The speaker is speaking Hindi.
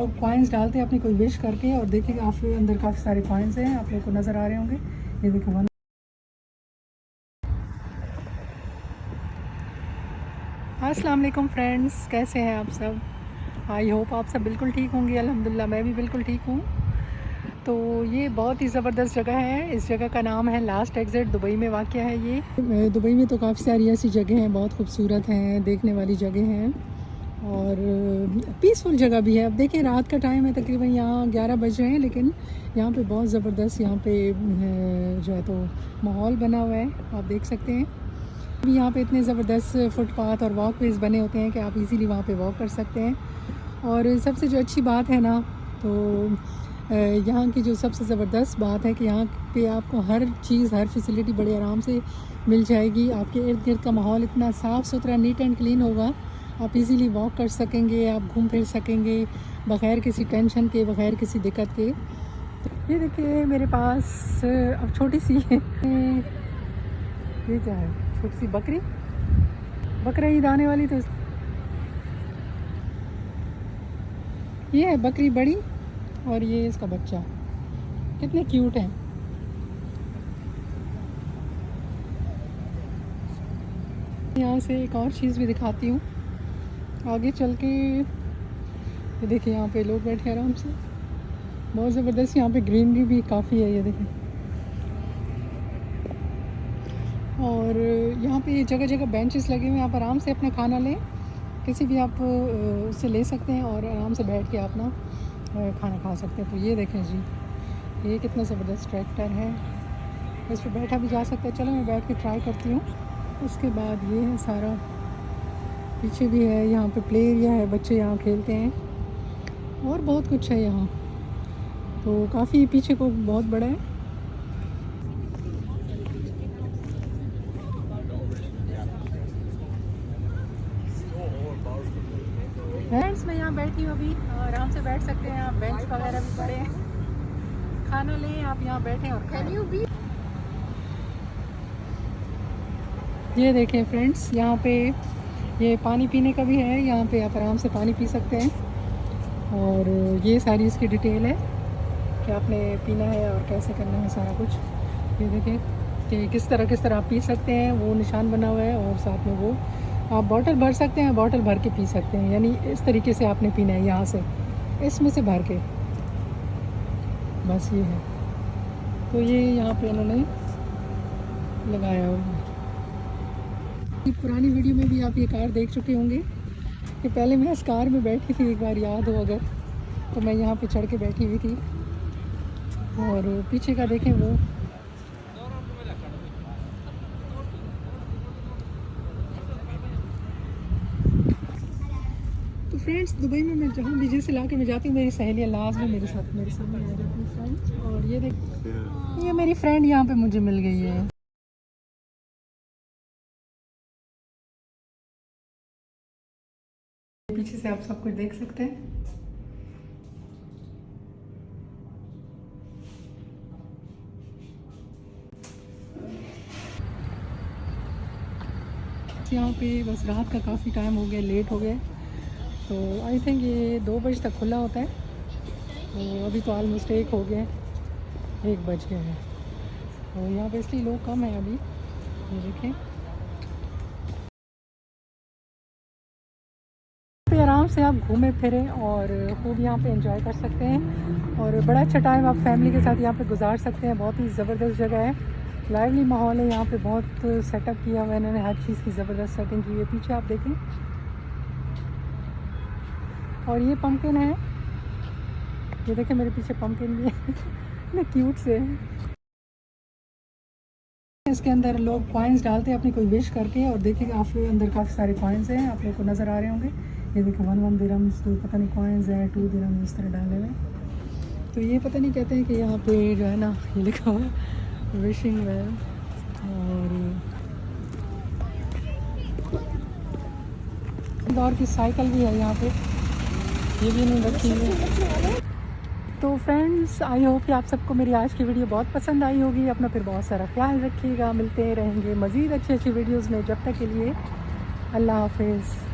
लोग कॉइन्स डालते हैं अपनी कोई विश करके, और देखिए आप अंदर काफ़ी सारे कॉइन्स हैं, आप लोग को नज़र आ रहे होंगे। ये देखिए अस्सलाम वालेकुम फ्रेंड्स, कैसे हैं आप सब? आई होप आप सब बिल्कुल ठीक होंगे। अल्हम्दुलिल्लाह मैं भी बिल्कुल ठीक हूँ। तो ये बहुत ही ज़बरदस्त जगह है। इस जगह का नाम है लास्ट एग्ज़िट, दुबई में वाक़या है ये। दुबई में तो काफ़ी सारी ऐसी जगह हैं, बहुत खूबसूरत हैं, देखने वाली जगह हैं और पीसफुल जगह भी है। अब देखिए रात का टाइम है, तकरीबन यहाँ 11 बज रहे हैं, लेकिन यहाँ पे बहुत ज़बरदस्त यहाँ पे जो है तो माहौल बना हुआ है, आप देख सकते हैं। अभी यहाँ पे इतने ज़बरदस्त फुटपाथ और वॉकवेज़ बने होते हैं कि आप इजीली वहाँ पे वॉक कर सकते हैं। और सबसे जो अच्छी बात है ना, तो यहाँ की जो सबसे ज़बरदस्त बात है कि यहाँ पे आपको हर चीज़, हर फैसिलिटी बड़े आराम से मिल जाएगी। आपके इर्द गिर्द का माहौल इतना साफ़ सुथरा, नीट एंड क्लीन होगा, आप इजीली वॉक कर सकेंगे, आप घूम फिर सकेंगे बग़ैर किसी टेंशन के, बग़ैर किसी दिक्कत के। तो ये देखिए मेरे पास अब छोटी सी ये क्या है, छोटी सी बकरा ईद आने वाली, तो ये है बकरी बड़ी और ये इसका बच्चा, कितने क्यूट हैं। यहाँ से एक और चीज़ भी दिखाती हूँ आगे चल के। ये देखिए यहाँ पे लोग बैठे आराम से, बहुत ज़बरदस्त। यहाँ पे ग्रीनरी भी काफ़ी है, ये देखें। और यहाँ पे जगह जगह बेंचेस लगे हुए हैं, आप आराम से अपना खाना लें, किसी भी आप उससे ले सकते हैं और आराम से बैठ के अपना खाना खा सकते हैं। तो ये देखें जी, ये कितना ज़बरदस्त ट्रैक्टर है, इस पर बैठा भी जा सकता है। चलो मैं बैठ के ट्राई करती हूँ। उसके बाद ये है सारा, पीछे भी है, यहाँ पे प्ले एरिया है, बच्चे यहाँ खेलते हैं और बहुत कुछ है यहाँ। तो काफ़ी पीछे को बहुत बड़ा है। फ्रेंड्स मैं यहाँ बैठी हूँ अभी, आराम से बैठ सकते हैं आप, बेंच वगैरह भी पड़े हैं, खाना लें, आप यहाँ बैठें और खाएं। ये देखें फ्रेंड्स, यहाँ पे ये पानी पीने का भी है, यहाँ पे आप आराम से पानी पी सकते हैं। और ये सारी इसकी डिटेल है कि आपने पीना है और कैसे करना है सारा कुछ। ये देखें कि किस तरह आप पी सकते हैं, वो निशान बना हुआ है। और साथ में वो आप बॉटल भर सकते हैं, बॉटल भर के पी सकते हैं, यानी इस तरीके से आपने पीना है, यहाँ से इसमें से भर के, बस ये है। तो ये यहाँ पे इन्होंने लगाया हुआ है। पुरानी वीडियो में भी आप ये कार देख चुके होंगे कि पहले मैं इस कार में बैठी थी, एक बार याद हो अगर, तो मैं यहाँ पे चढ़ के बैठी हुई थी। और पीछे का देखें वो, तो फ्रेंड्स दुबई में मैं जहाँ भी जिस इलाके में जाती हूँ, मेरी सहेलियाँ लाजमी मेरे साथ, मेरे सामने आ जाती हैं फ्रेंड्स। और ये देख, ये मेरी फ्रेंड यहाँ पे मुझे मिल गई है। पीछे से आप सब कुछ देख सकते हैं। यहाँ पे बस रात का काफ़ी टाइम हो गया, लेट हो गए, तो आई थिंक ये 2 बजे तक खुला होता है। तो अभी तो ऑलमोस्ट 1 हो गया, 1 बज गया है। तो यहाँ पे इसलिए लोग कम हैं अभी। ये देखें, पे आराम से आप घूमें फिरें और खूब यहाँ पे एंजॉय कर सकते हैं। और बड़ा अच्छा टाइम आप फैमिली के साथ यहाँ पे गुजार सकते हैं। बहुत ही ज़बरदस्त जगह है, लाइवली माहौल है यहाँ पे, बहुत सेटअप किया हुआ है इन्होंने, हर चीज़ की ज़बरदस्त सेटिंग की हुई है। पीछे आप देखें, और ये पम्पकिन है, ये देखें मेरे पीछे पम्पकिन भी है इतने क्यूट से। इसके अंदर लोग कॉइन्स डालते हैं अपनी कोई विश करके, और देखिए आप अंदर काफ़ी सारे कॉइन्स हैं, आप लोग को नज़र आ रहे होंगे। ये देखिए 1 दिरहम्स, तो पता नहीं कॉइन्स हैं, 2 दिरहम्स, इस तरह डाले हुए। तो ये पता नहीं कहते हैं कि यहाँ पे जो है ना, ये लिखा हुआ विशिंग वेल। और इंदौर की साइकिल भी है यहाँ पे, ये भी नहीं रखी है। तो फ्रेंड्स आई होप कि आप सबको मेरी आज की वीडियो बहुत पसंद आई होगी। अपना फिर बहुत सारा ख्याल रखिएगा, मिलते रहेंगे मज़ीद अच्छी वीडियोज़ में। जब तक के लिए अल्लाह हाफिज़।